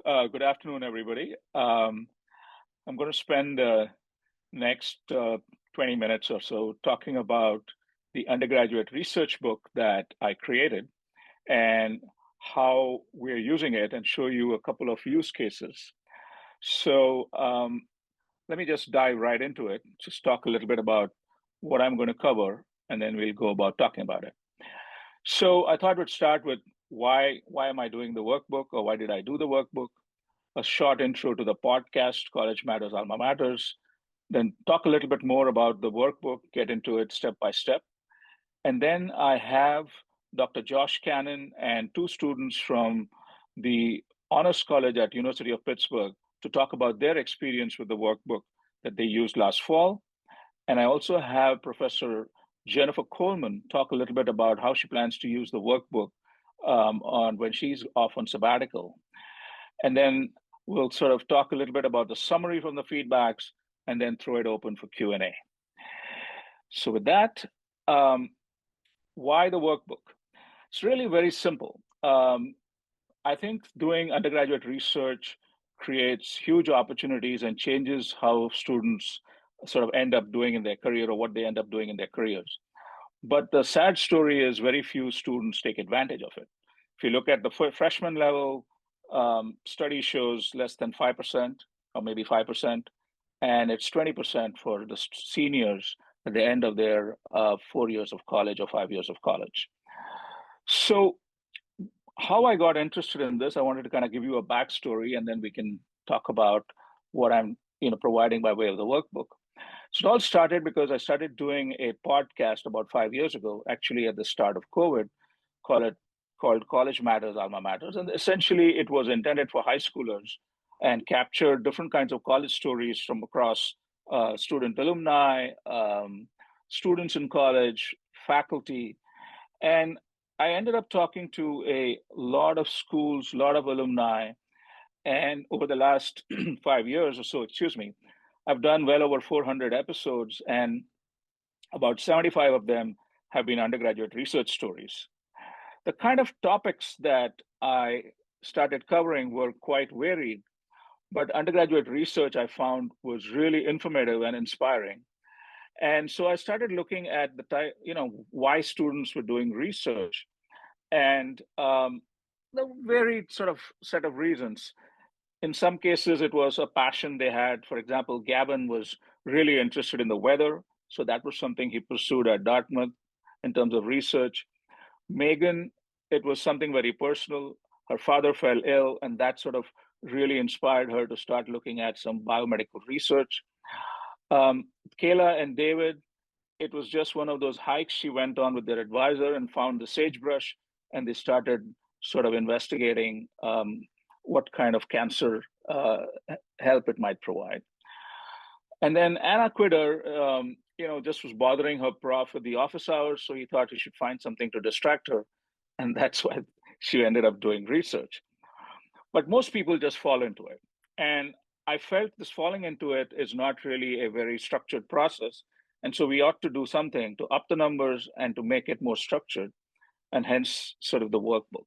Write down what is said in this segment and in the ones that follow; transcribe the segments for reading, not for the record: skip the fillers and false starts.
Good afternoon, everybody. I'm going to spend the next 20 minutes or so talking about the undergraduate research book that I created and how we're using it and show you a couple of use cases. So let me just dive right into it, just talk a little bit about what I'm going to cover, and then we'll go about talking about it. So I thought we'd start with why am I doing the workbook, or why did I do the workbook? A short intro to the podcast, College Matters Alma Matters, then talk a little bit more about the workbook, get into it step by step. And then I have Dr. Josh Cannon and two students from the Honors College at University of Pittsburgh to talk about their experience with the workbook that they used last fall. And I also have Professor Jennifer Coleman talk a little bit about how she plans to use the workbook on when she's off on sabbatical. And then we'll sort of talk a little bit about the summary from the feedbacks and then throw it open for Q&A. So with that, why the workbook? It's really very simple. I think doing undergraduate research creates huge opportunities and changes how students sort of end up doing in their career or what they end up doing in their careers. But the sad story is very few students take advantage of it. If you look at the freshman level, study shows less than 5% or maybe 5%, and it's 20% for the seniors at the end of their 4 years of college or 5 years of college. So how I got interested in this, I wanted to kind of give you a backstory, and then we can talk about what I'm providing by way of the workbook. So it all started because I started doing a podcast about 5 years ago, actually at the start of COVID, called College Matters Alma Matters. And essentially it was intended for high schoolers and captured different kinds of college stories from across student alumni, students in college, faculty. And I ended up talking to a lot of schools, a lot of alumni. And over the last 5 years or so, I've done well over 400 episodes, and about 75 of them have been undergraduate research stories. The kind of topics that I started covering were quite varied, but undergraduate research I found was really informative and inspiring. And so I started looking at why students were doing research, and the varied sort of set of reasons. In some cases, it was a passion they had. For example, Gavin was really interested in the weather, so that was something he pursued at Dartmouth in terms of research. Megan, it was something very personal. Her father fell ill, and that sort of really inspired her to start looking at some biomedical research. Kayla and David, it was just one of those hikes she went on with their advisor and found the sagebrush, and they started sort of investigating what kind of cancer help it might provide. And then Anna Quitter, just was bothering her prof at the office hours, so he thought he should find something to distract her, and that's why she ended up doing research. But most people just fall into it. And I felt this falling into it is not really a very structured process. And so we ought to do something to up the numbers and to make it more structured, and hence sort of the workbook.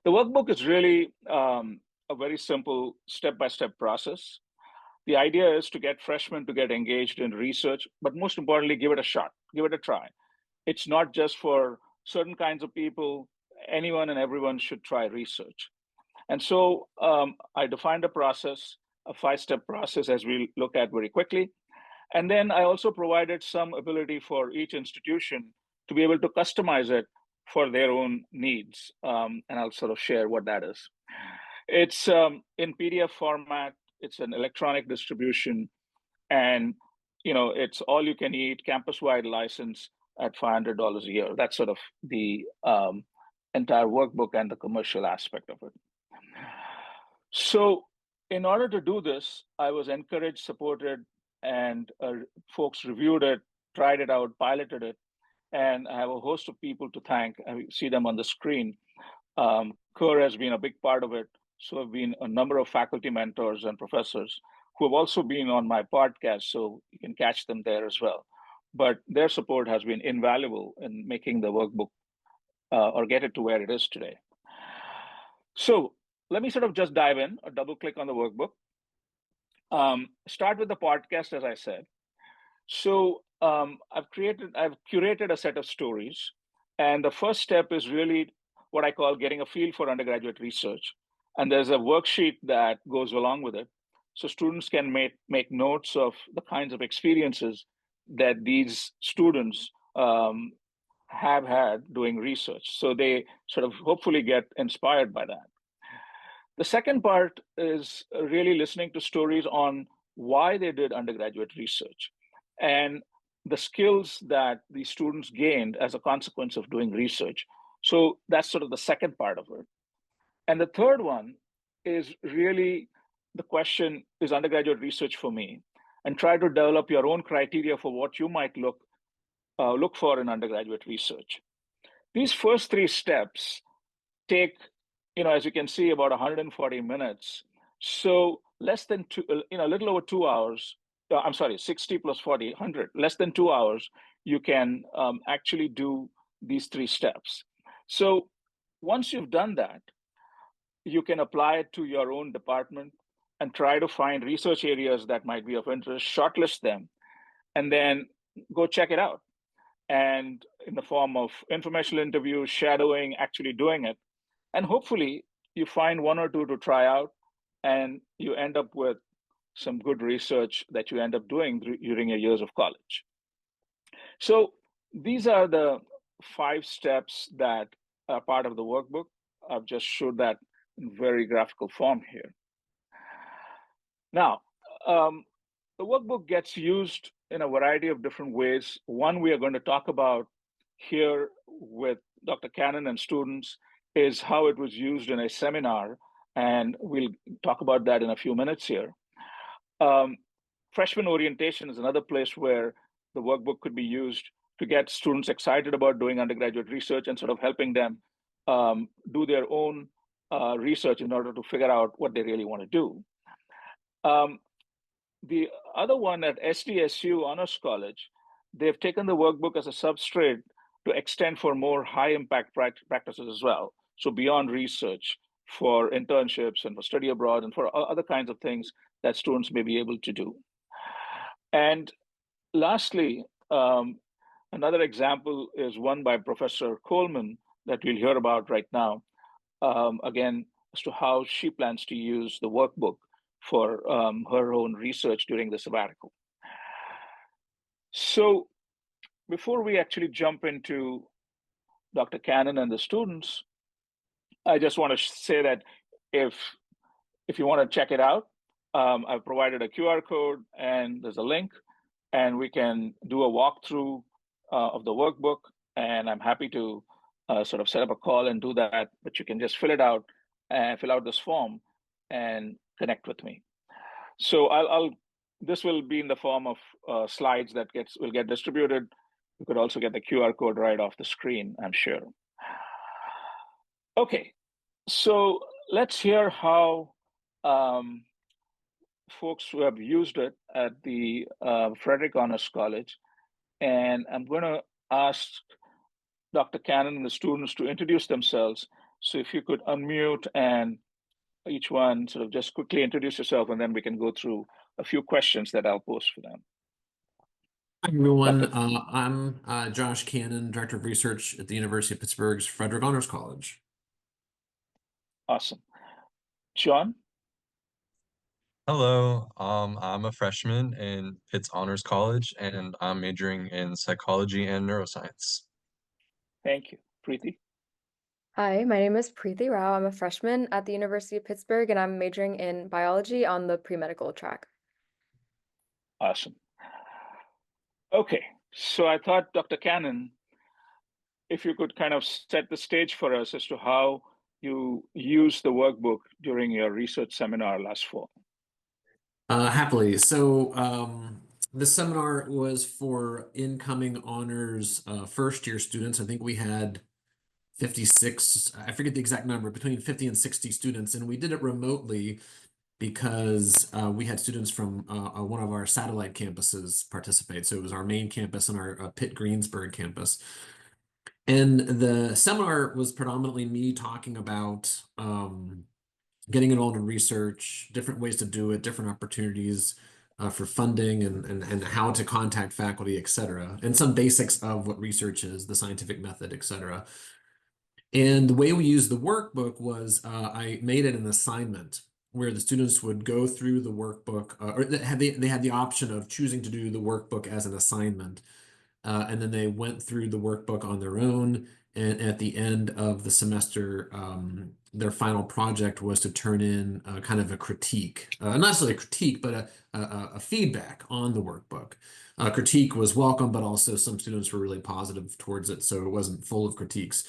The workbook is really a very simple step-by-step process. The idea is to get freshmen to get engaged in research, but most importantly, give it a shot, give it a try. It's not just for certain kinds of people. Anyone and everyone should try research. And so I defined a process, a 5-step process, as we'll look at very quickly. And then I also provided some ability for each institution to be able to customize it for their own needs. And I'll sort of share what that is. It's in PDF format, it's an electronic distribution, and it's all you can eat, campus-wide license at $500 a year. That's sort of the entire workbook and the commercial aspect of it. So in order to do this, I was encouraged, supported, and folks reviewed it, tried it out, piloted it, and I have a host of people to thank. I see them on the screen. Kerr has been a big part of it. So have been a number of faculty mentors and professors who have also been on my podcast, so you can catch them there as well. But their support has been invaluable in making the workbook or get it to where it is today. So let me sort of just dive in or double click on the workbook. Start with the podcast, as I said. So I've curated a set of stories, and the first step is really what I call getting a feel for undergraduate research. And there's a worksheet that goes along with it, so students can make notes of the kinds of experiences that these students have had doing research. So they sort of hopefully get inspired by that. The second part is really listening to stories on why they did undergraduate research and the skills that the students gained as a consequence of doing research. So that's sort of the second part of it. And the third one is really the question, is undergraduate research for me? And try to develop your own criteria for what you might look for in undergraduate research. These first three steps take, as you can see, about 140 minutes. So less than two, a little over 2 hours. I'm sorry, 60 plus 40, 100, less than 2 hours, you can actually do these three steps. So once you've done that, you can apply it to your own department and try to find research areas that might be of interest, shortlist them, and then go check it out. And in the form of informational interviews, shadowing, actually doing it, and hopefully you find one or two to try out and you end up with some good research that you end up doing during your years of college. So these are the 5 steps that are part of the workbook. I've just showed that in very graphical form here. Now, the workbook gets used in a variety of different ways. One we are going to talk about here with Dr. Cannon and students is how it was used in a seminar, and we'll talk about that in a few minutes here. Freshman orientation is another place where the workbook could be used to get students excited about doing undergraduate research and sort of helping them do their own research in order to figure out what they really want to do. The other one at SDSU Honors College, they've taken the workbook as a substrate to extend for more high impact practices as well. So beyond research, for internships and for study abroad and for other kinds of things that students may be able to do. And lastly, another example is one by Professor Coleman that we'll hear about right now, again, as to how she plans to use the workbook for her own research during the sabbatical. So before we actually jump into Dr. Cannon and the students, I just want to say that if you want to check it out, I've provided a QR code and there's a link, and we can do a walkthrough of the workbook. And I'm happy to sort of set up a call and do that, but you can just fill it out and fill out this form and connect with me. So this will be in the form of slides that will get distributed. You could also get the QR code right off the screen, I'm sure. Okay, so let's hear how folks who have used it at the Frederick Honors College. And I'm going to ask Dr. Cannon and the students to introduce themselves. So if you could unmute and each one sort of just quickly introduce yourself, and then we can go through a few questions that I'll post for them. Hi, everyone. I'm Josh Cannon, Director of Research at the University of Pittsburgh's Frederick Honors College. Awesome. John? Hello, I'm a freshman in Pitt's Honors College, and I'm majoring in psychology and neuroscience. Thank you. Preeti? Hi, my name is Preeti Rao. I'm a freshman at the University of Pittsburgh, and I'm majoring in biology on the pre-medical track. Awesome. Okay, so I thought, Dr. Cannon, if you could kind of set the stage for us as to how you used the workbook during your research seminar last fall. Happily. So this seminar was for incoming honors first year students. I think we had 56, I forget the exact number, between 50 and 60 students, and we did it remotely because we had students from one of our satellite campuses participate. So it was our main campus and our Pitt Greensburg campus. And the seminar was predominantly me talking about getting involved in research, different ways to do it, different opportunities for funding and how to contact faculty, et cetera, and some basics of what research is, the scientific method, et cetera. And the way we used the workbook was I made it an assignment where the students would go through the workbook, or they had the option of choosing to do the workbook as an assignment. And then they went through the workbook on their own. And at the end of the semester, their final project was to turn in kind of a critique, not necessarily a critique, but a feedback on the workbook. Critique was welcome, but also some students were really positive towards it, so it wasn't full of critiques.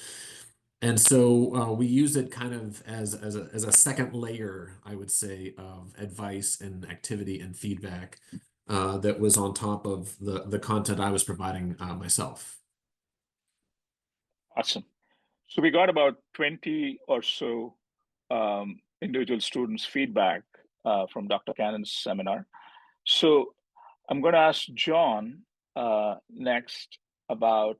And so we use it kind of as a second layer, I would say, of advice and activity and feedback that was on top of the content I was providing myself. Awesome. So we got about 20 or so individual students' feedback from Dr. Cannon's seminar. So I'm going to ask John next about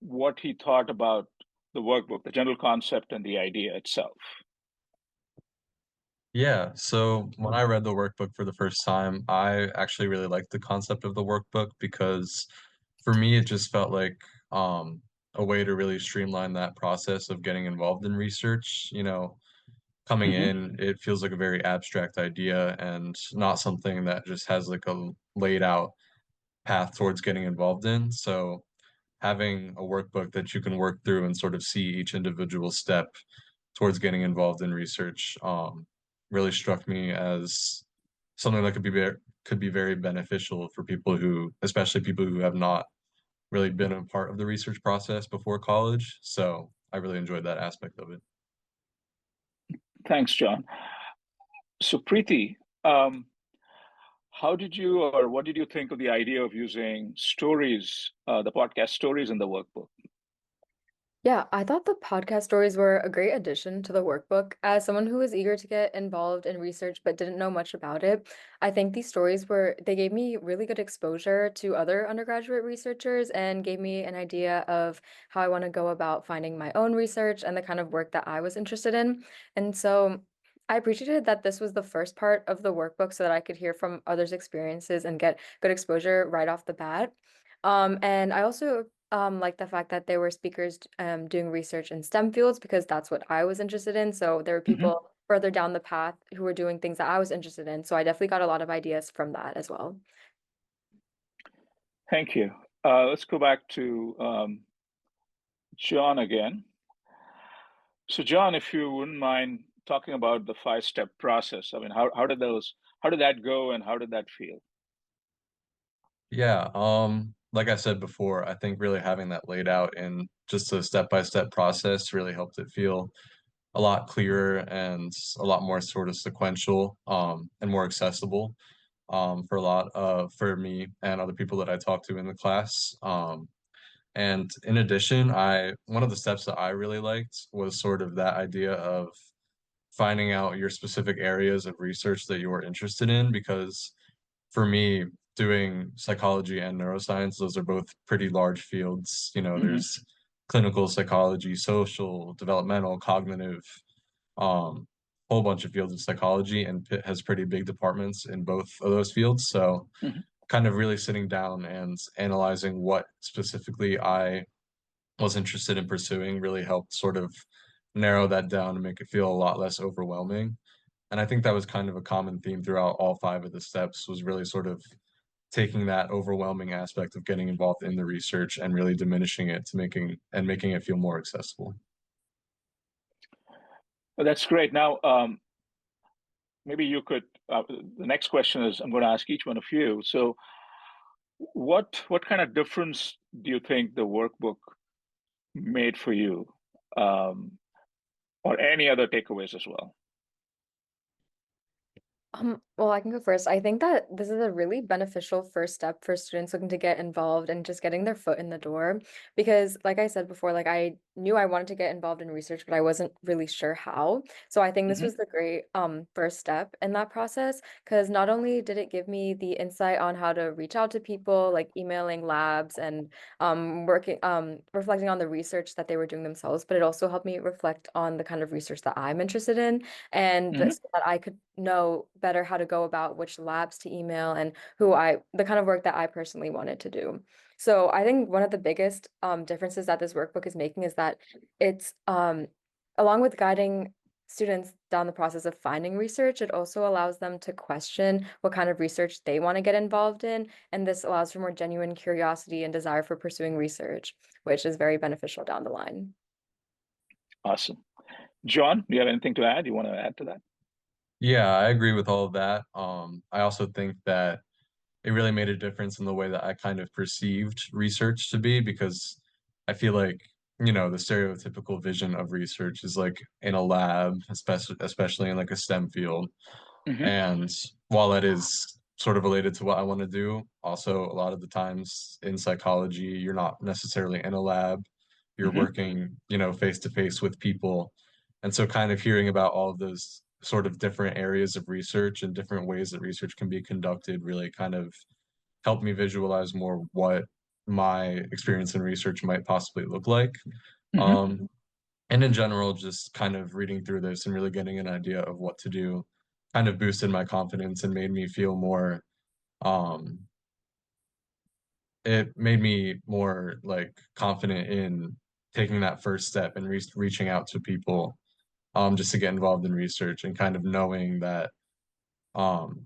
what he thought about the workbook, the general concept and the idea itself. Yeah, so when I read the workbook for the first time, I actually really liked the concept of the workbook because for me, it just felt like a way to really streamline that process of getting involved in research. Coming Mm-hmm. in, it feels like a very abstract idea and not something that just has like a laid out path towards getting involved in. So having a workbook that you can work through and sort of see each individual step towards getting involved in research really struck me as something that could be very beneficial for people who, especially people who have not really been a part of the research process before college. So I really enjoyed that aspect of it. Thanks, John. So Preeti, how did you or what did you think of the idea of using stories, the podcast stories in the workbook? Yeah, I thought the podcast stories were a great addition to the workbook. As someone who was eager to get involved in research but didn't know much about it, I think these stories they gave me really good exposure to other undergraduate researchers and gave me an idea of how I want to go about finding my own research and the kind of work that I was interested in. And so I appreciated that this was the first part of the workbook so that I could hear from others' experiences and get good exposure right off the bat. And I also like the fact that there were speakers doing research in STEM fields because that's what I was interested in. So there were Mm-hmm. people further down the path who were doing things that I was interested in. So I definitely got a lot of ideas from that as well. Thank you. Let's go back to John again. So John, if you wouldn't mind talking about the 5-step process. I mean, how did that go and how did that feel? Yeah, like I said before, I think really having that laid out in just a step-by-step process really helped it feel a lot clearer and a lot more sort of sequential, and more accessible, for for me and other people that I talked to in the class. And in addition, one of the steps that I really liked was sort of that idea of finding out your specific areas of research that you were interested in, because for me, doing psychology and neuroscience, those are both pretty large fields. Mm-hmm. There's clinical psychology, social, developmental, cognitive, um, whole bunch of fields of psychology, and Pitt has pretty big departments in both of those fields. So Mm-hmm. kind of really sitting down and analyzing what specifically I was interested in pursuing really helped sort of narrow that down and make it feel a lot less overwhelming. And I think that was kind of a common theme throughout all 5 of the steps, was really sort of taking that overwhelming aspect of getting involved in the research and really diminishing it to making it feel more accessible. Well, that's great. Now, maybe you could. The next question is, I'm going to ask each one of you. So, what kind of difference do you think the workbook made for you, um, or any other takeaways as well? Well, I can go first. I think that this is a really beneficial first step for students looking to get involved and just getting their foot in the door. Because, like I said before, like I knew I wanted to get involved in research, but I wasn't really sure how. So I think this Hmm. was the great first step in that process. Because not only did it give me the insight on how to reach out to people, like emailing labs and working reflecting on the research that they were doing themselves, but it also helped me reflect on the kind of research that I'm interested in and Hmm. so that I could know better how to go about which labs to email and the kind of work that I personally wanted to do. So I think one of the biggest differences that this workbook is making is that it's along with guiding students down the process of finding research, it also allows them to question what kind of research they want to get involved in. And this allows for more genuine curiosity and desire for pursuing research, which is very beneficial down the line. Awesome. John, do you have anything to add? You want to add to that? Yeah, I agree with all of that. I also think that it really made a difference in the way that I kind of perceived research to be because I feel like, the stereotypical vision of research is like in a lab, especially in like a STEM field. Hmm. And while that is sort of related to what I want to do, also a lot of the times in psychology, you're not necessarily in a lab. You're Hmm. working, face to face with people. And so kind of hearing about all of those sort of different areas of research and different ways that research can be conducted really kind of helped me visualize more what my experience in research might possibly look like. Hmm. Um, and in general, just kind of reading through this and really getting an idea of what to do kind of boosted my confidence and made me feel more, um, it made me more like confident in taking that first step and reaching out to people, just to get involved in research and kind of knowing that, um,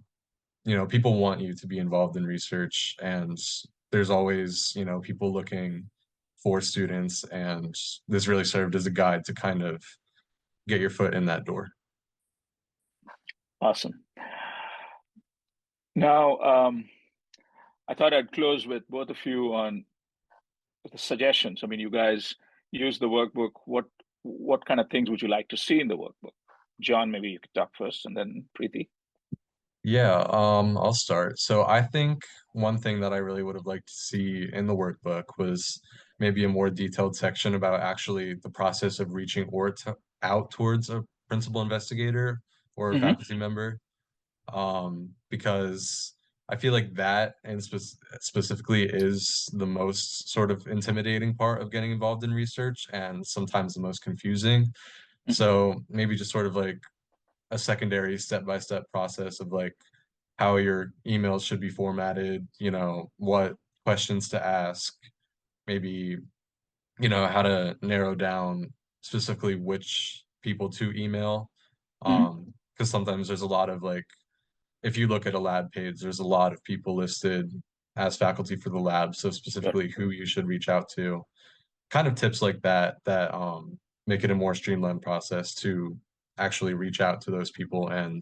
people want you to be involved in research and there's always, people looking for students and this really served as a guide to kind of get your foot in that door. Awesome. Now, I thought I'd close with both of you on the suggestions. I mean, you guys use the workbook. What kind of things would you like to see in the workbook? John, maybe you could talk first, and then Preeti. Yeah, I'll start. So I think one thing that I really would have liked to see in the workbook was maybe a more detailed section about actually the process of reaching out towards a principal investigator or a Hmm. faculty member. Because I feel like that and specifically is the most sort of intimidating part of getting involved in research and sometimes the most confusing. Hmm. So maybe just sort of like a secondary step-by-step process of like how your emails should be formatted, what questions to ask, maybe, how to narrow down specifically which people to email. Hmm. Because sometimes there's a lot of like, if you look at a lab page, there's a lot of people listed as faculty for the lab. So Sure. specifically who you should reach out to, kind of tips like that that make it a more streamlined process to actually reach out to those people and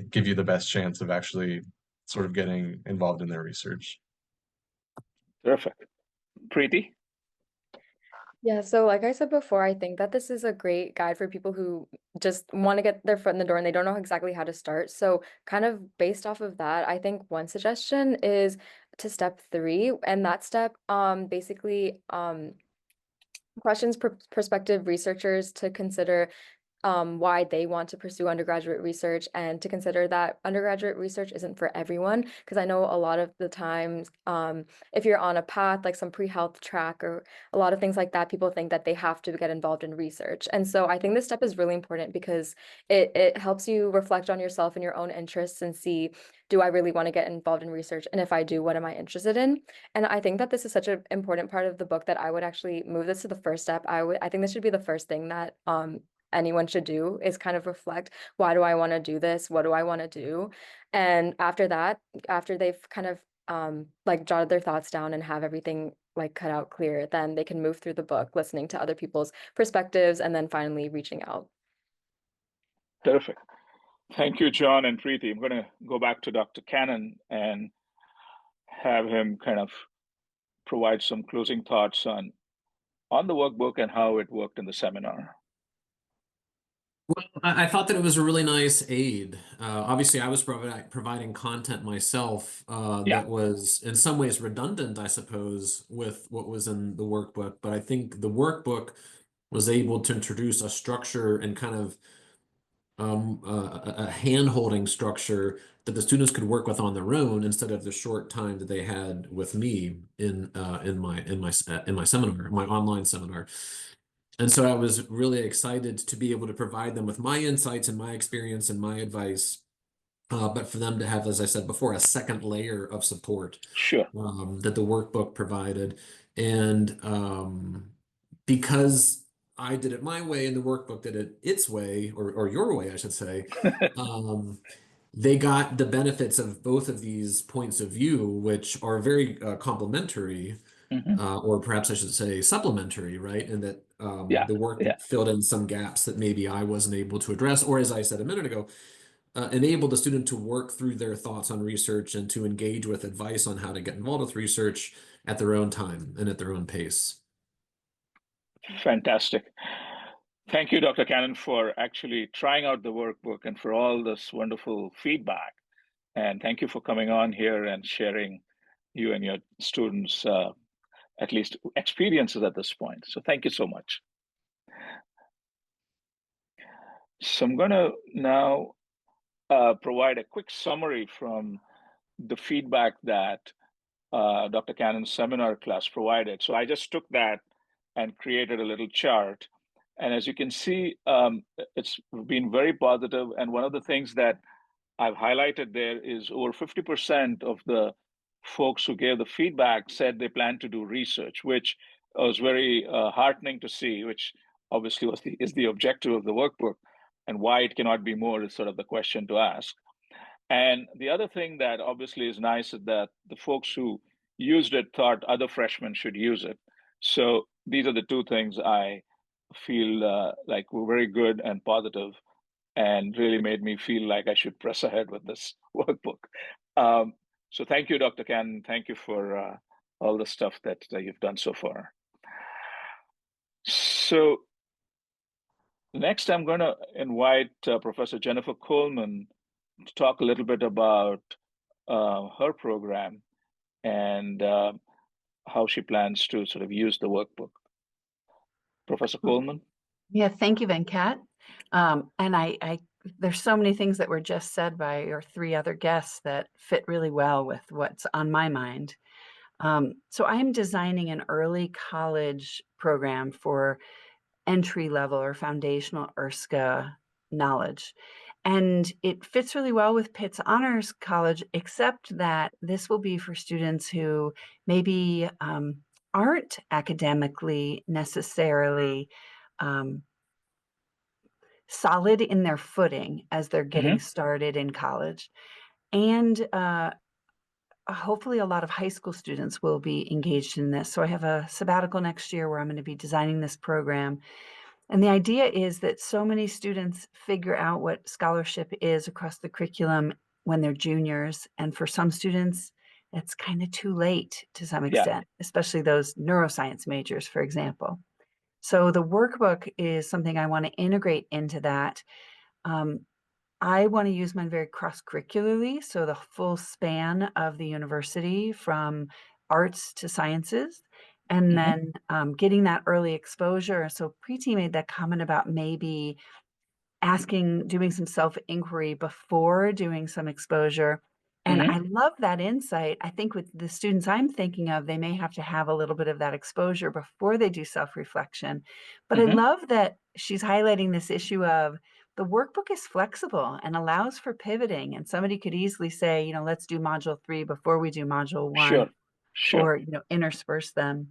give you the best chance of actually sort of getting involved in their research. Terrific. Preeti? Yeah, so like I said before, I think that this is a great guide for people who just want to get their foot in the door and they don't know exactly how to start. So, kind of based off of that, I think one suggestion is to step 3, and that step basically questions prospective researchers to consider why they want to pursue undergraduate research and to consider that undergraduate research isn't for everyone. Because I know a lot of the times, if you're on a path, like some pre-health track or a lot of things like that, people think that they have to get involved in research. And so I think this step is really important because it helps you reflect on yourself and your own interests and see, do I really want to get involved in research? And if I do, what am I interested in? And I think that this is such an important part of the book that I would actually move this to the first step. I think this should be the first thing that anyone should do is kind of reflect, why do I want to do this? What do I want to do? And after that, after they've kind of like jotted their thoughts down and have everything like cut out clear, then they can move through the book, listening to other people's perspectives and then finally reaching out. Terrific. Thank you, John and Preeti. I'm going to go back to Dr. Cannon and have him kind of provide some closing thoughts on the workbook and how it worked in the seminar. Well, I thought that it was a really nice aid. Obviously, I was providing content myself Yeah, that was in some ways redundant, I suppose, with what was in the workbook. But I think the workbook was able to introduce a structure and kind of a hand-holding structure that the students could work with on their own instead of the short time that they had with me in my seminar, my online seminar. And so I was really excited to be able to provide them with my insights and my experience and my advice, but for them to have, as I said before, a second layer of support sure. that the workbook provided. And because I did it my way and the workbook did it its way, or your way, I should say, um, they got the benefits of both of these points of view, which are very complementary, Hmm. or perhaps I should say supplementary, right? And that Yeah, the yeah. workbook filled in some gaps that maybe I wasn't able to address, or as I said a minute ago, enable the student to work through their thoughts on research and to engage with advice on how to get involved with research at their own time and at their own pace. Fantastic. Thank you, Dr. Cannon, for actually trying out the workbook and for all this wonderful feedback. And thank you for coming on here and sharing you and your students, at least experiences at this point. So thank you so much. So I'm going to now provide a quick summary from the feedback that Dr. Cannon's seminar class provided. So I just took that and created a little chart. And as you can see, it's been very positive. And one of the things that I've highlighted there is over 50% of the folks who gave the feedback said they plan to do research, which was very heartening to see, which obviously is the objective of the workbook, and why it cannot be more is sort of the question to ask. And the other thing that obviously is nice is that the folks who used it thought other freshmen should use it. So these are the two things I feel like were very good and positive, and really made me feel like I should press ahead with this workbook. Um, so thank you, Dr. Cannon. Thank you for all the stuff that you've done so far. So next, I'm going to invite Professor Jennifer Coleman to talk a little bit about her program and how she plans to sort of use the workbook. Professor Coleman? Yeah, thank you, Venkat. And I there's so many things that were just said by your three other guests that fit really well with what's on my mind. So I'm designing an early college program for entry level or foundational ERSCA knowledge. And it fits really well with Pitt's Honors College, except that this will be for students who maybe aren't academically necessarily solid in their footing as they're getting started in college. And hopefully a lot of high school students will be engaged in this. So I have a sabbatical next year where I'm going to be designing this program. And the idea is that so many students figure out what scholarship is across the curriculum when they're juniors. And for some students, it's kind of too late to some extent, especially those neuroscience majors, for example. So the workbook is something I want to integrate into that. I want to use mine very cross-curricularly, so the full span of the university from arts to sciences, and then getting that early exposure. So Preeti made that comment about maybe doing some self-inquiry before doing some exposure. And I love that insight. I think with the students I'm thinking of, they may have to have a little bit of that exposure before they do self-reflection. But I love that she's highlighting this issue of the workbook is flexible and allows for pivoting. And somebody could easily say, let's do module 3 before we do module 1, or, intersperse them.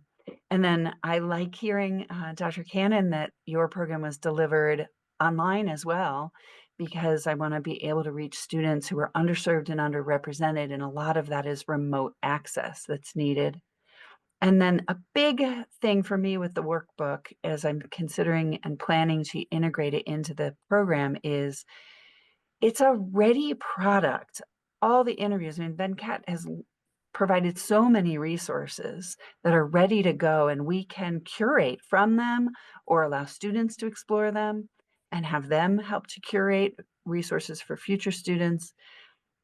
And then I like hearing, Dr. Cannon, that your program was delivered online as well, because I want to be able to reach students who are underserved and underrepresented, and a lot of that is remote access that's needed. And then a big thing for me with the workbook, as I'm considering and planning to integrate it into the program, is it's a ready product. All the interviews, Venkat has provided so many resources that are ready to go, and we can curate from them or allow students to explore them. and have them help to curate resources for future students.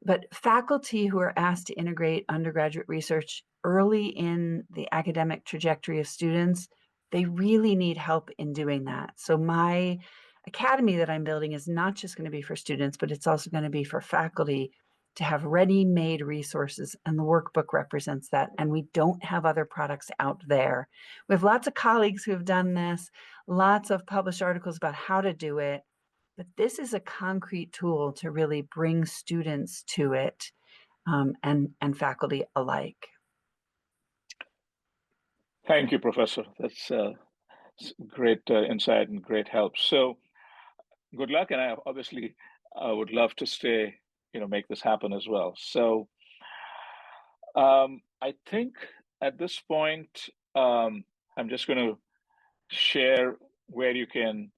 But faculty who are asked to integrate undergraduate research early in the academic trajectory of students, they really need help in doing that. So my academy that I'm building is not just going to be for students, but it's also going to be for faculty to have ready-made resources, and the workbook represents that. And we don't have other products out there. We have lots of colleagues who have done this, lots of published articles about how to do it, but this is a concrete tool to really bring students to it, and faculty alike. Thank you, Professor. That's great insight and great help. So good luck, and I obviously would love to stay, make this happen as well. So I think at this point, I'm just going to share where you can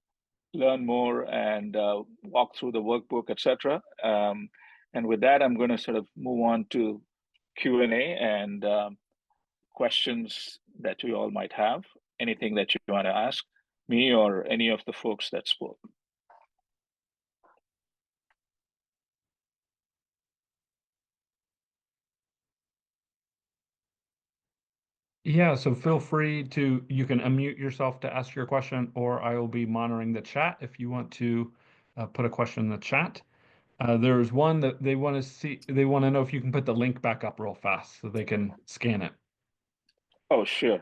learn more and walk through the workbook, etc. And with that, I'm going to sort of move on to Q&A and questions that you all might have, anything that you want to ask me or any of the folks that spoke. Yeah, so feel free to, you can unmute yourself to ask your question, or I will be monitoring the chat if you want to put a question in the chat. There's one that they want to see, they want to know if you can put the link back up real fast so they can scan it. Oh, sure.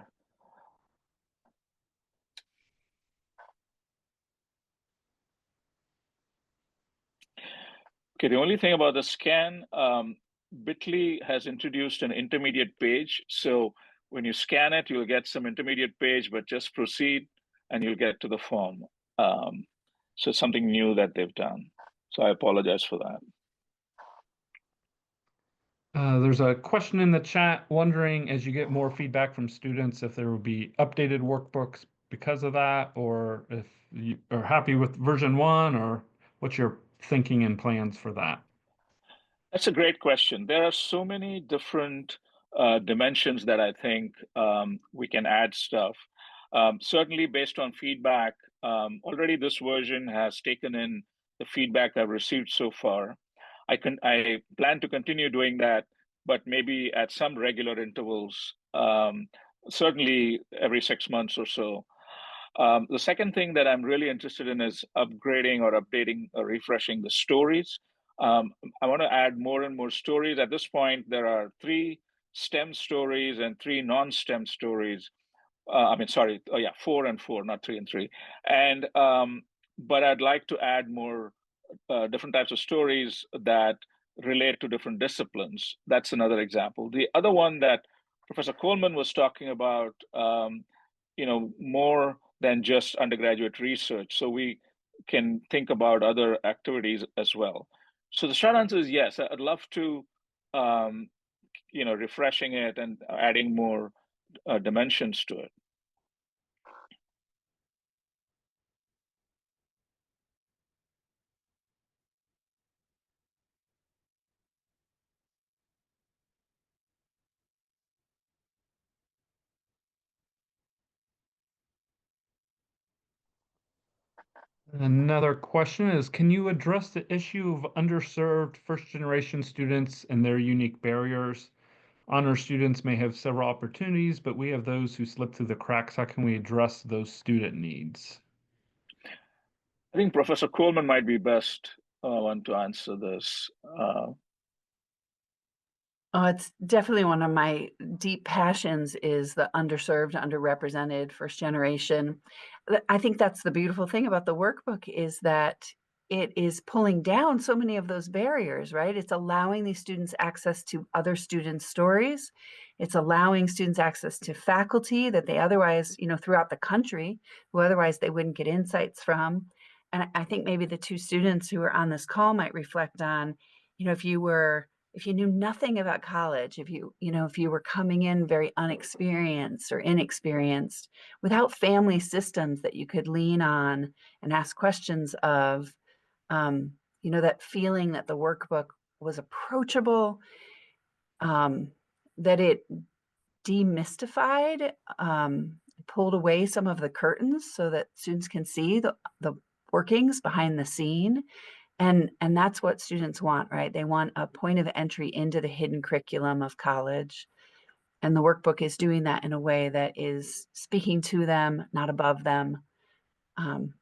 Okay, the only thing about the scan, Bitly has introduced an intermediate page. So when you scan it, you'll get some intermediate page, but just proceed and you'll get to the form. So it's something new that they've done. So I apologize for that. There's a question in the chat wondering, as you get more feedback from students, if there will be updated workbooks because of that, or if you are happy with version 1, or what's your thinking and plans for that? That's a great question. There are so many different dimensions that I think we can add stuff. Certainly based on feedback, already this version has taken in the feedback I've received so far. I plan to continue doing that, but maybe at some regular intervals, certainly every 6 months or so. The second thing that I'm really interested in is upgrading or updating or refreshing the stories. I want to add more and more stories. At this point, there are 3 STEM stories and 3 non-STEM stories. Sorry, 4 and 4, not 3 and 3. And but I'd like to add more different types of stories that relate to different disciplines. That's another example. The other one that Professor Coleman was talking about, more than just undergraduate research. So we can think about other activities as well. So the short answer is yes. I'd love to, refreshing it and adding more dimensions to it. Another question is, can you address the issue of underserved first-generation students and their unique barriers? Honor students may have several opportunities, but we have those who slip through the cracks. How can we address those student needs? I think Professor Coleman might be best one to answer this. It's definitely one of my deep passions is the underserved, underrepresented first generation. I think that's the beautiful thing about the workbook is that it is pulling down so many of those barriers, right? It's allowing these students access to other students' stories. It's allowing students access to faculty that they otherwise, throughout the country, who otherwise they wouldn't get insights from. And I think maybe the 2 students who are on this call might reflect on, if you knew nothing about college, if you were coming in very unexperienced or inexperienced, without family systems that you could lean on and ask questions of, that feeling that the workbook was approachable, that it demystified, pulled away some of the curtains so that students can see the workings behind the scene. And that's what students want, right? They want a point of entry into the hidden curriculum of college. And the workbook is doing that in a way that is speaking to them, not above them.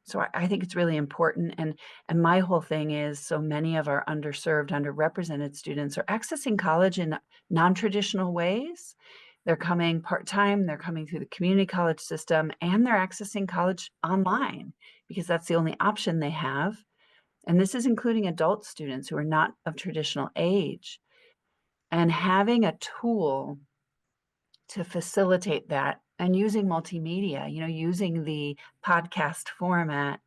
So I think it's really important. And my whole thing is, so many of our underserved, underrepresented students are accessing college in non-traditional ways. They're coming part-time, they're coming through the community college system, and they're accessing college online because that's the only option they have. And this is including adult students who are not of traditional age. And having a tool to facilitate that and using multimedia, using the podcast format,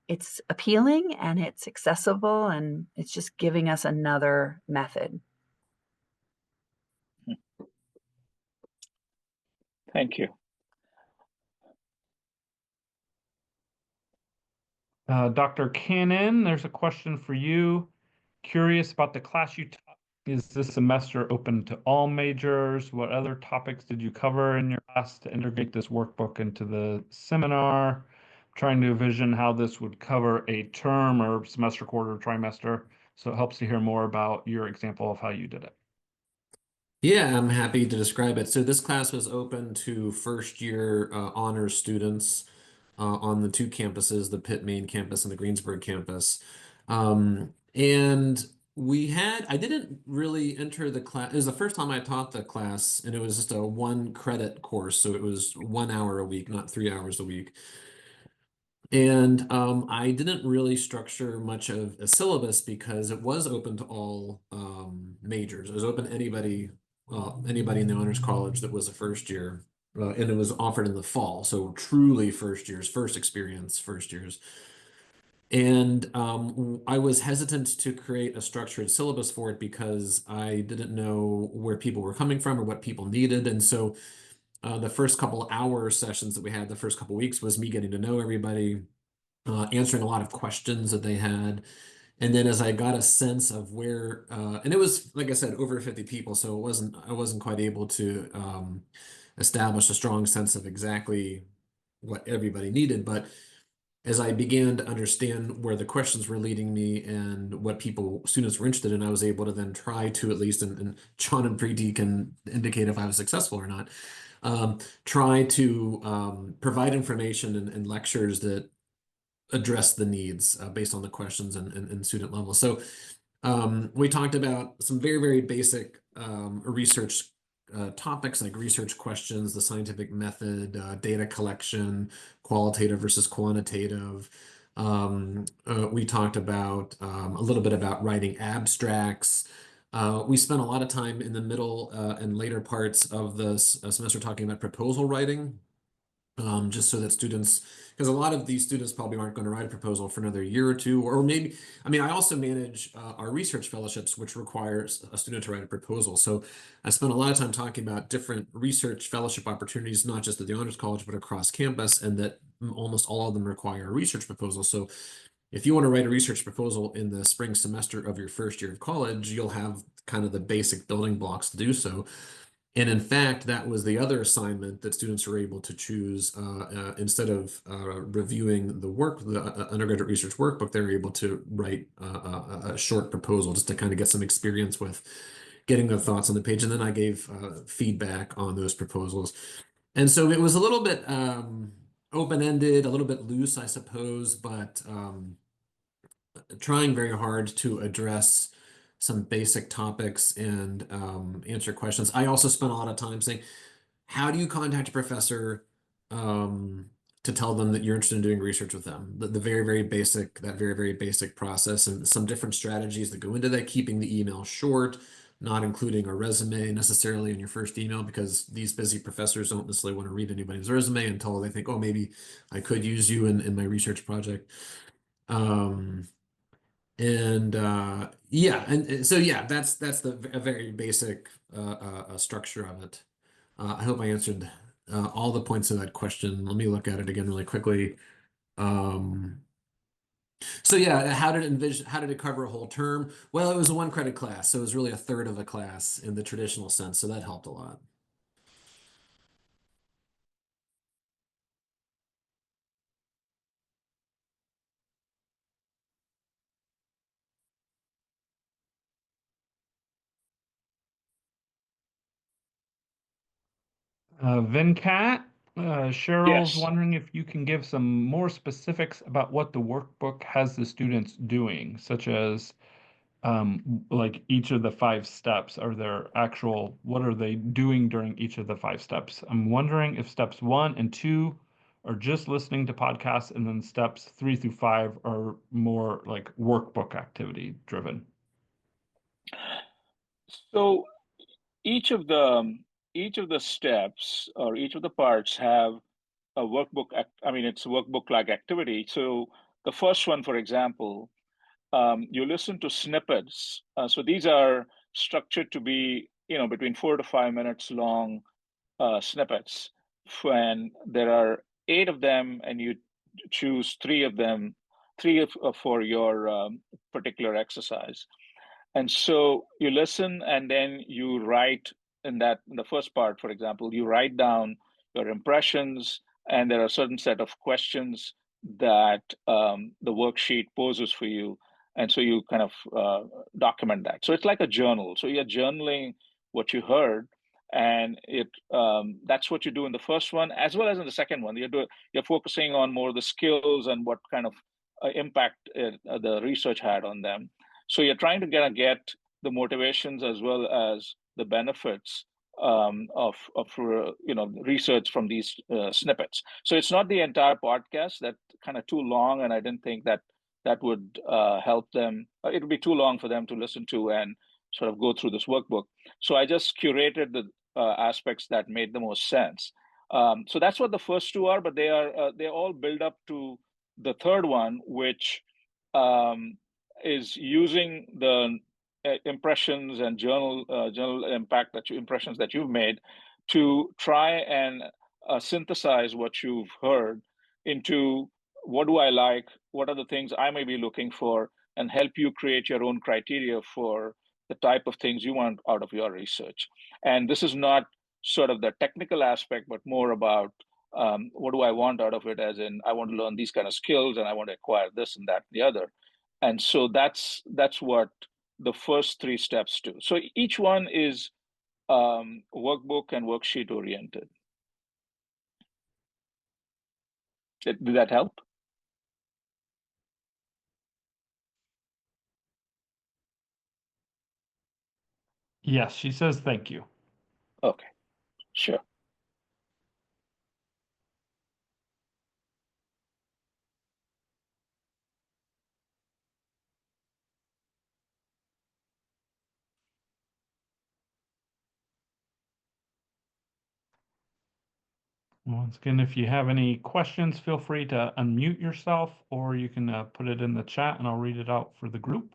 it's appealing and it's accessible, and it's just giving us another method. Thank you. Dr. Cannon, there's a question for you. Curious about the class you taught. Is this semester open to all majors? What other topics did you cover in your class to integrate this workbook into the seminar? Trying to envision how this would cover a term or semester, quarter, trimester. So it helps to hear more about your example of how you did it. Yeah, I'm happy to describe it. So this class was open to first year honors students on the two campuses, the Pitt main campus and the Greensburg campus. And I didn't really enter the class. It was the first time I taught the class, and it was just a 1 credit course. So it was 1 hour a week, not 3 hours a week. And I didn't really structure much of a syllabus because it was open to all majors. It was open to anybody in the honors college that was a first year, and it was offered in the fall. So truly first years, first experience, first years. And I was hesitant to create a structured syllabus for it because I didn't know where people were coming from or what people needed. And so the first couple hour sessions that we had, the first couple weeks, was me getting to know everybody, answering a lot of questions that they had. And then as I got a sense of where, and it was, like I said, over 50 people, so I wasn't quite able to establish a strong sense of exactly what everybody needed. But as I began to understand where the questions were leading me and what students were interested in, I was able to then try to at least, and John and Preeti can indicate if I was successful or not, try to provide information and lectures that address the needs based on the questions and student level. So we talked about some very, very basic research topics like research questions, the scientific method, data collection, qualitative versus quantitative. We talked about a little bit about writing abstracts. We spent a lot of time in the middle and later parts of the semester talking about proposal writing. Just so that students, because a lot of these students probably aren't going to write a proposal for another year or two, or maybe, I also manage our research fellowships, which requires a student to write a proposal. So I spent a lot of time talking about different research fellowship opportunities, not just at the Honors College, but across campus, and that almost all of them require a research proposal. So if you want to write a research proposal in the spring semester of your first year of college, you'll have kind of the basic building blocks to do so. And in fact, that was the other assignment that students were able to choose. Instead of reviewing the undergraduate research workbook, they were able to write a short proposal just to kind of get some experience with getting their thoughts on the page. And then I gave feedback on those proposals. And so it was a little bit open-ended, a little bit loose, I suppose, but trying very hard to address some basic topics and answer questions. I also spent a lot of time saying, how do you contact a professor to tell them that you're interested in doing research with them? That very, very basic process, and some different strategies that go into that, keeping the email short, not including a resume necessarily in your first email, because these busy professors don't necessarily want to read anybody's resume until they think, oh, maybe I could use you in my research project. That's a very basic structure of it. I hope I answered all the points of that question. Let me look at it again really quickly. So yeah, how did it cover a whole term? Well, it was a 1 credit class, so it was really a third of a class in the traditional sense, so that helped a lot. Venkat, Cheryl's Yes. wondering if you can give some more specifics about what the workbook has the students doing, such as like each of the 5 steps. Are there actual, what are they doing during each of the 5 steps? I'm wondering if steps 1 and 2 are just listening to podcasts, and then steps 3 through 5 are more like workbook activity driven. So each of the each of the steps or each of the parts have a workbook. I mean, it's a workbook-like activity. So the first one, for example, you listen to snippets. So these are structured to be, between 4 to 5 minutes long snippets. When there are 8 of them, and you choose 3 of them, for your particular exercise. And so you listen, and then you write in the first part, for example, you write down your impressions, and there are a certain set of questions that the worksheet poses for you. And so you kind of document that. So it's like a journal. So you're journaling what you heard, and that's what you do in the first one as well as in the second one. You're focusing on more the skills and what kind of impact the research had on them. So you're trying to get the motivations as well as the benefits of research from these snippets. So it's not the entire podcast. That's kind of too long, and I didn't think that would help them. It would be too long for them to listen to and sort of go through this workbook. So I just curated the aspects that made the most sense. So that's what the first 2 are, but they all build up to the third one, which is using the impressions and journal impact impressions that you've made to try and synthesize what you've heard into what do I like, what are the things I may be looking for, and help you create your own criteria for the type of things you want out of your research. And this is not sort of the technical aspect, but more about what do I want out of it, as in I want to learn these kind of skills and I want to acquire this and that and the other. And so that's what the first 3 steps do. So each one is workbook and worksheet oriented. Did that help? Yes, she says thank you. Okay, sure. Once again, if you have any questions, feel free to unmute yourself, or you can put it in the chat and I'll read it out for the group.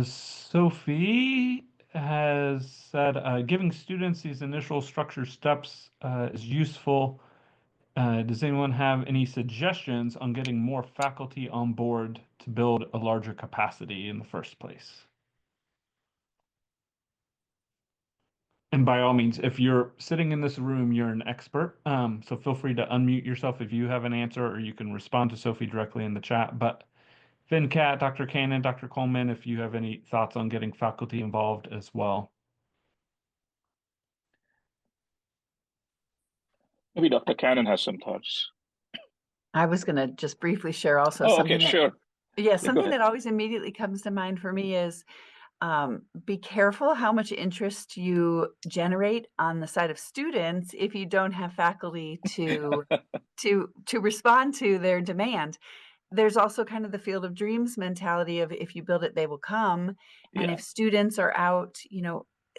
Sophie has said, giving students these initial structure steps is useful. Does anyone have any suggestions on getting more faculty on board to build a larger capacity in the first place? And by all means, if you're sitting in this room, you're an expert. So feel free to unmute yourself if you have an answer, or you can respond to Sophie directly in the chat. But Venkat, Dr. Cannon, Dr. Coleman, if you have any thoughts on getting faculty involved as well. Maybe Dr. Cannon has some thoughts. I was going to just briefly share also Oh, something okay, sure. Yeah, Go something ahead. that always immediately comes to mind for me is be careful how much interest you generate on the side of students if you don't have faculty to respond to their demand. There's also kind of the field of dreams mentality of if you build it, they will come. And Yeah. if students are out,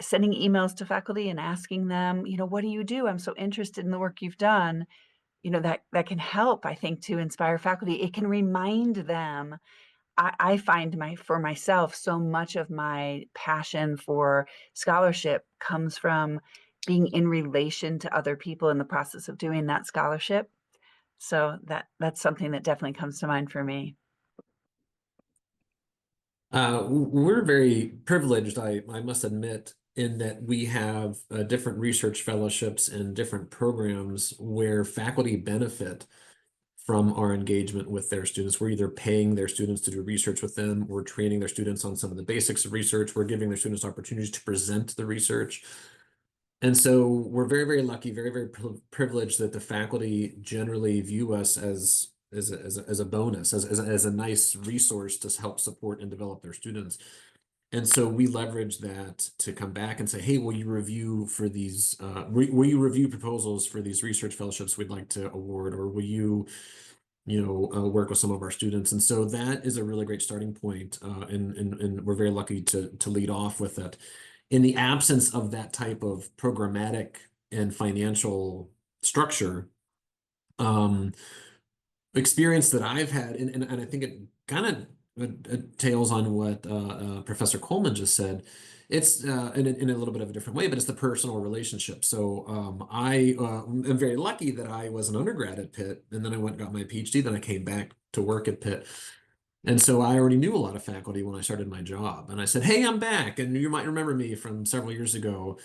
sending emails to faculty and asking them, what do you do? I'm so interested in the work you've done. That can help, I think, to inspire faculty. It can remind them. I find for myself, so much of my passion for scholarship comes from being in relation to other people in the process of doing that scholarship. So that's something that definitely comes to mind for me. We're very privileged, I must admit, in that we have different research fellowships and different programs where faculty benefit from our engagement with their students. We're either paying their students to do research with them, or training their students on some of the basics of research. We're giving their students opportunities to present the research. And so we're very, very lucky, very, very privileged that the faculty generally view us as a bonus, as a nice resource to help support and develop their students. And so we leverage that to come back and say, hey, will you review for these, will you review proposals for these research fellowships we'd like to award, or will you work with some of our students? And so that is a really great starting point, and we're very lucky to lead off with it. In the absence of that type of programmatic and financial structure, experience that I've had, and I think it kind of tails on what Professor Coleman just said. It's in a little bit of a different way, but it's the personal relationship. So I am very lucky that I was an undergrad at Pitt, and then I went and got my PhD. Then I came back to work at Pitt. And so I already knew a lot of faculty when I started my job. And I said, hey, I'm back. And you might remember me from several years ago.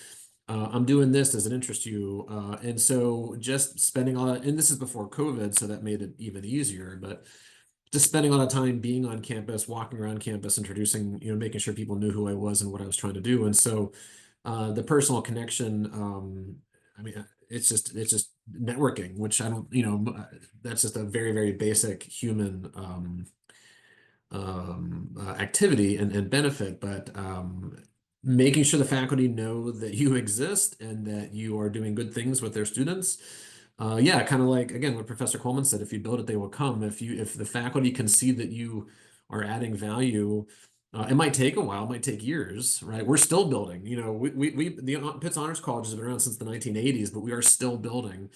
I'm doing this. Does it interest you? And so just spending a lot, and this is before COVID, so that made it even easier, but just spending a lot of time being on campus, walking around campus, introducing, making sure people knew who I was and what I was trying to do. And so the personal connection, I mean, it's just networking, which I don't, that's just a very, very basic human activity and benefit, but making sure the faculty know that you exist and that you are doing good things with their students. Yeah, kind of like, again, what Professor Coleman said, if you build it, they will come. If the faculty can see that you are adding value, it might take a while, it might take years, right? We're still building. The Pitt's Honors College has been around since the 1980s, but we are still building.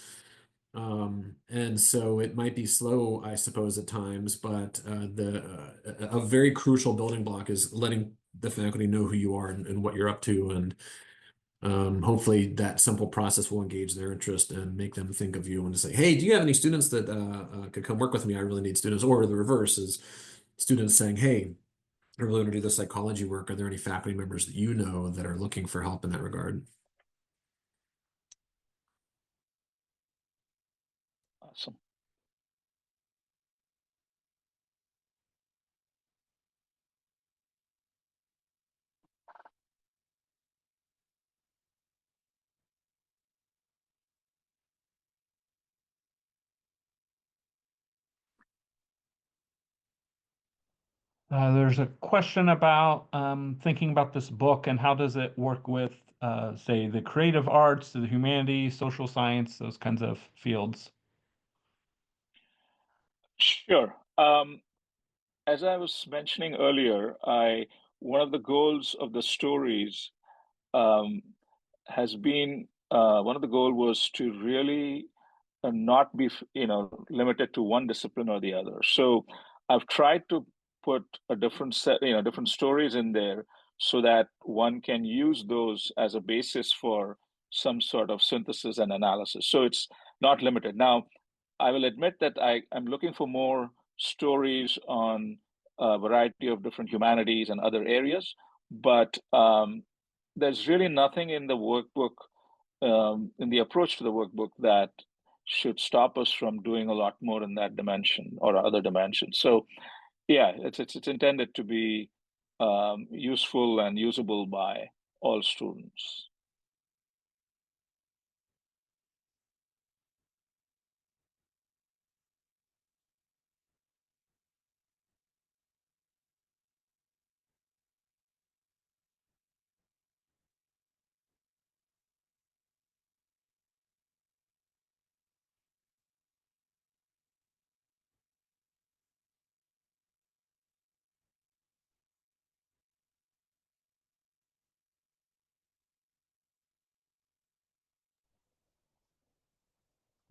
And so it might be slow, I suppose, at times, but a very crucial building block is letting the faculty know who you are and what you're up to. And hopefully that simple process will engage their interest and make them think of you and to say, hey, do you have any students that could come work with me? I really need students. Or the reverse is students saying, hey, I really want to do this psychology work. Are there any faculty members that you know that are looking for help in that regard? Awesome. There's a question about thinking about this book and how does it work with, say, the creative arts, the humanities, social science, those kinds of fields. Sure. As I was mentioning earlier, one of the goals of the stories um, has been one of the goal was to really not be limited to one discipline or the other. So I've tried to put a different set, different stories in there so that one can use those as a basis for some sort of synthesis and analysis. So it's not limited. Now, I will admit that I'm looking for more stories on a variety of different humanities and other areas, but there's really nothing in the workbook, in the approach to the workbook, that should stop us from doing a lot more in that dimension or other dimensions. So, yeah, it's intended to be useful and usable by all students.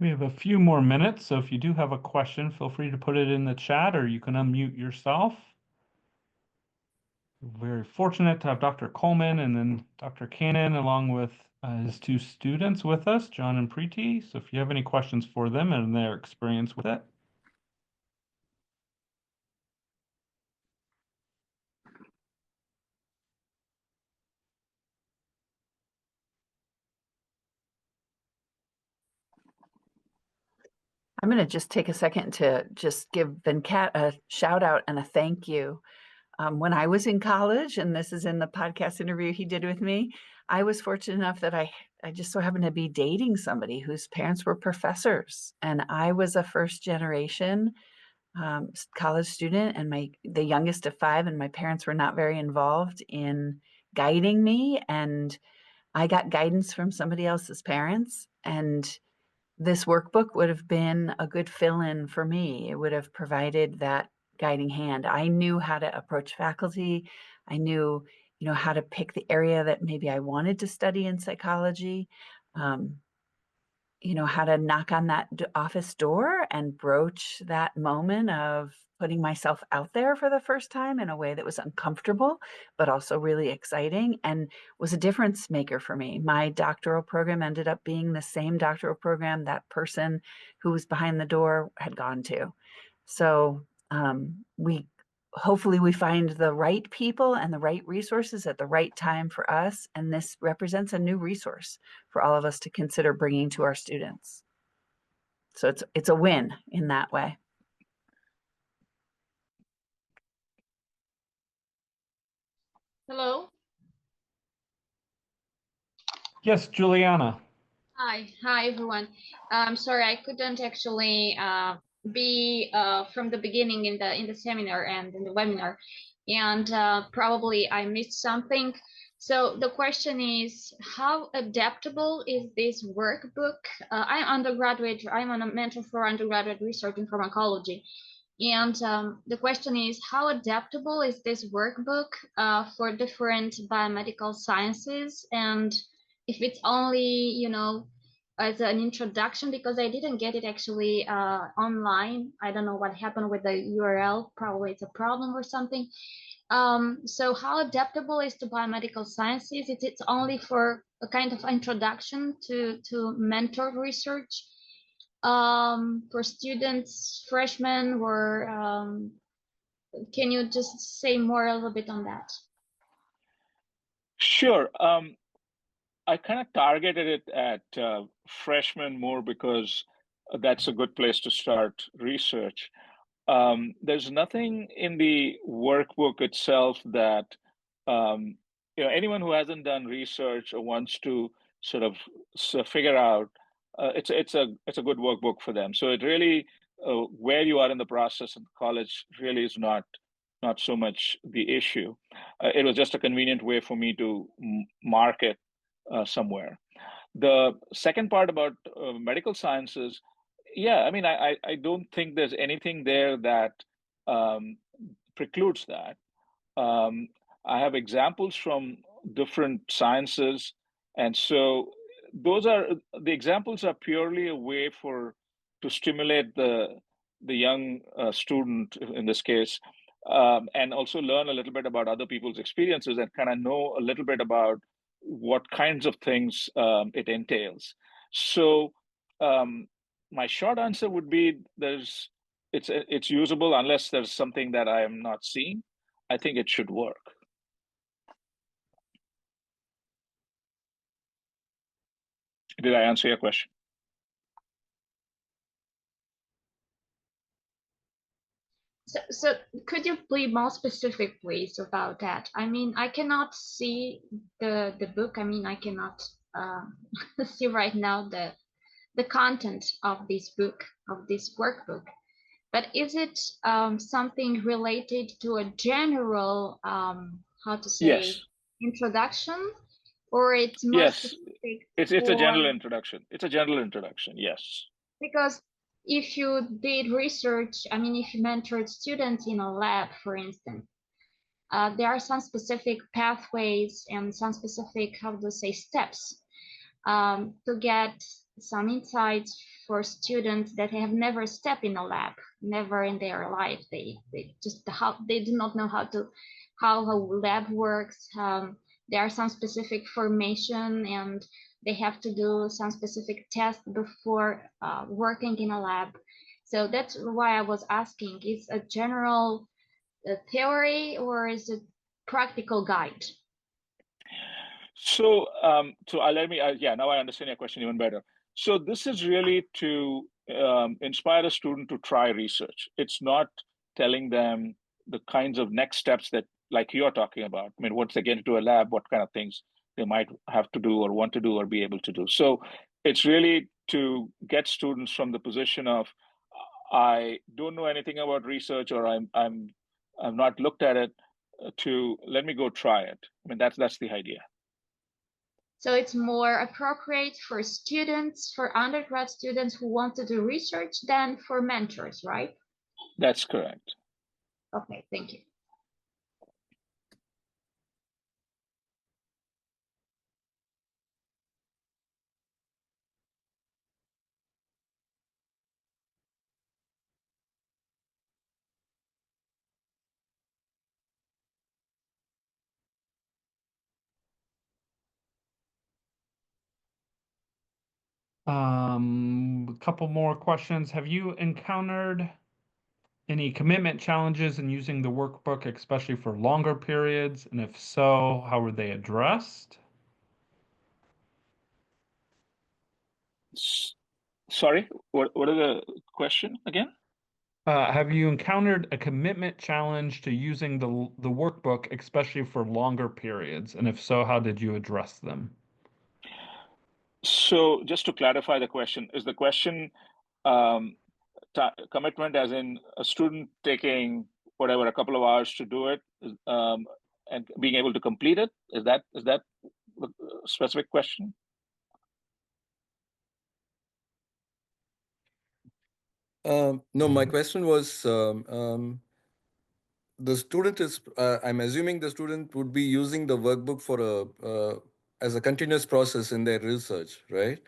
We have a few more minutes, so if you do have a question, feel free to put it in the chat or you can unmute yourself. We're very fortunate to have Dr. Coleman and then Dr. Cannon along with his two students with us, John and Preeti. So if you have any questions for them and their experience with it. I'm going to just take a second to just give Venkat a shout out and a thank you. When I was in college, and this is in the podcast interview he did with me, I was fortunate enough that I just so happened to be dating somebody whose parents were professors, and I was a first generation college student, and the youngest of 5, and my parents were not very involved in guiding me, and I got guidance from somebody else's parents, and this workbook would have been a good fill-in for me. It would have provided that guiding hand. I knew how to approach faculty. I knew, how to pick the area that maybe I wanted to study in psychology. How to knock on that office door and broach that moment of putting myself out there for the first time in a way that was uncomfortable, but also really exciting and was a difference maker for me. My doctoral program ended up being the same doctoral program that person who was behind the door had gone to. So hopefully we find the right people and the right resources at the right time for us. And this represents a new resource for all of us to consider bringing to our students. So it's a win in that way. Hello. Yes, Juliana. Hi everyone. I'm sorry I couldn't actually be from the beginning in the seminar and in the webinar, and probably I missed something. So the question is, how adaptable is this workbook? I'm undergraduate. I'm a mentor for undergraduate research in pharmacology. And the question is, how adaptable is this workbook for different biomedical sciences? And if it's only, as an introduction, because I didn't get it actually online. I don't know what happened with the URL. Probably it's a problem or something. So how adaptable is to biomedical sciences? It's only for a kind of introduction to mentor research for students, freshmen, or can you just say more a little bit on that? Sure. I kind of targeted it at freshmen more because that's a good place to start research. There's nothing in the workbook itself that anyone who hasn't done research or wants to sort of figure out it's a good workbook for them. So it really where you are in the process in college really is not so much the issue. It was just a convenient way for me to mark it somewhere. The second part about medical sciences, yeah, I mean, I don't think there's anything there that precludes that. I have examples from different sciences, and so the examples are purely a way to stimulate the young student in this case, and also learn a little bit about other people's experiences and kind of know a little bit about what kinds of things it entails. So my short answer would be it's usable unless there's something that I am not seeing. I think it should work. Did I answer your question? So could you be more specific, please, about that? I mean, I cannot see the book. I mean, I cannot see right now the content of this book, of this workbook. But is it something related to a general, how to say, Yes. Introduction, or it's more Yes. specific? It's a general introduction. It's a general introduction. Yes. Because if you did research, I mean, if you mentored students in a lab, for instance, there are some specific pathways and some specific, how to say, steps to get some insights for students that have never stepped in a lab, never in their life. They do not know how a lab works. There are some specific formation, and they have to do some specific tests before working in a lab. So that's why I was asking, is a general theory or is it practical guide? So, now I understand your question even better. So this is really to inspire a student to try research. It's not telling them the kinds of next steps that, like you're talking about. I mean, once they get into a lab, what kind of things they might have to do or want to do or be able to do. So it's really to get students from the position of, I don't know anything about research, or I've not looked at it, to let me go try it. I mean, that's the idea. So it's more appropriate for students, for undergrad students who want to do research than for mentors, right? That's correct. Okay, thank you. A couple more questions. Have you encountered any commitment challenges in using the workbook, especially for longer periods? And if so, how were they addressed? Sorry, what are the question again? Have you encountered a commitment challenge to using the workbook, especially for longer periods? And if so, how did you address them? So just to clarify the question, is the question um, commitment as in a student taking whatever a couple of hours to do it, and being able to complete it? Is that the specific question? No, my question was the student is, I'm assuming the student would be using the workbook for as a continuous process in their research, right?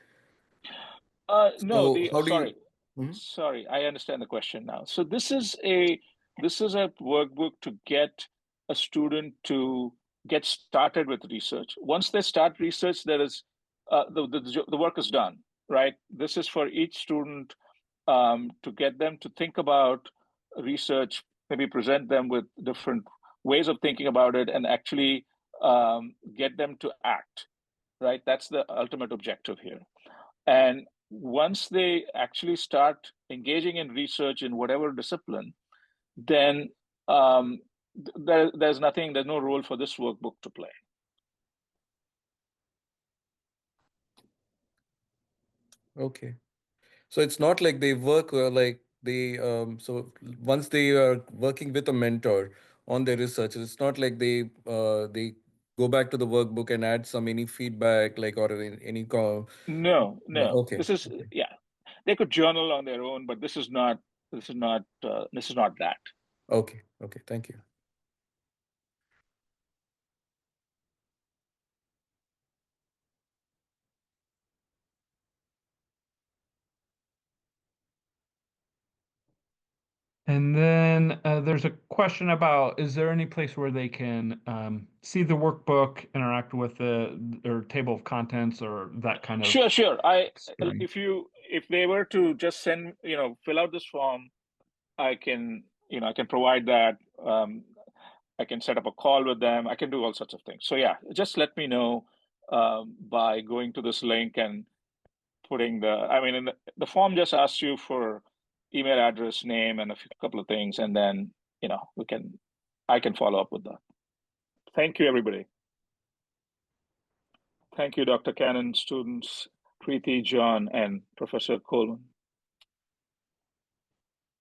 No, So how do you? sorry, Mhm. sorry, I understand the question now. So this is a workbook to get a student to get started with research. Once they start research, there is the work is done, right? This is for each student, to get them to think about research, maybe present them with different ways of thinking about it, and actually get them to act, right? That's the ultimate objective here. And once they actually start engaging in research in whatever discipline, then there's no role for this workbook to play. Okay. So it's not like they work like they so once they are working with a mentor on their research, it's not like they go back to the workbook and add some any feedback like or any No, no. okay. This is, Okay. yeah. They could journal on their own, but this is not that. Okay. Okay. Thank you. And then there's a question about, is there any place where they can see the workbook, interact with or table of contents or that kind of Sure. experience? If they were to just send, fill out this form, I can provide that. I can set up a call with them. I can do all sorts of things. So yeah, just let me know by going to this link and putting in the form just asks you for email address, name, and a couple of things, and then I can follow up with that. Thank you, everybody. Thank you, Dr. Cannon, students, Preeti, John, and Professor Coleman.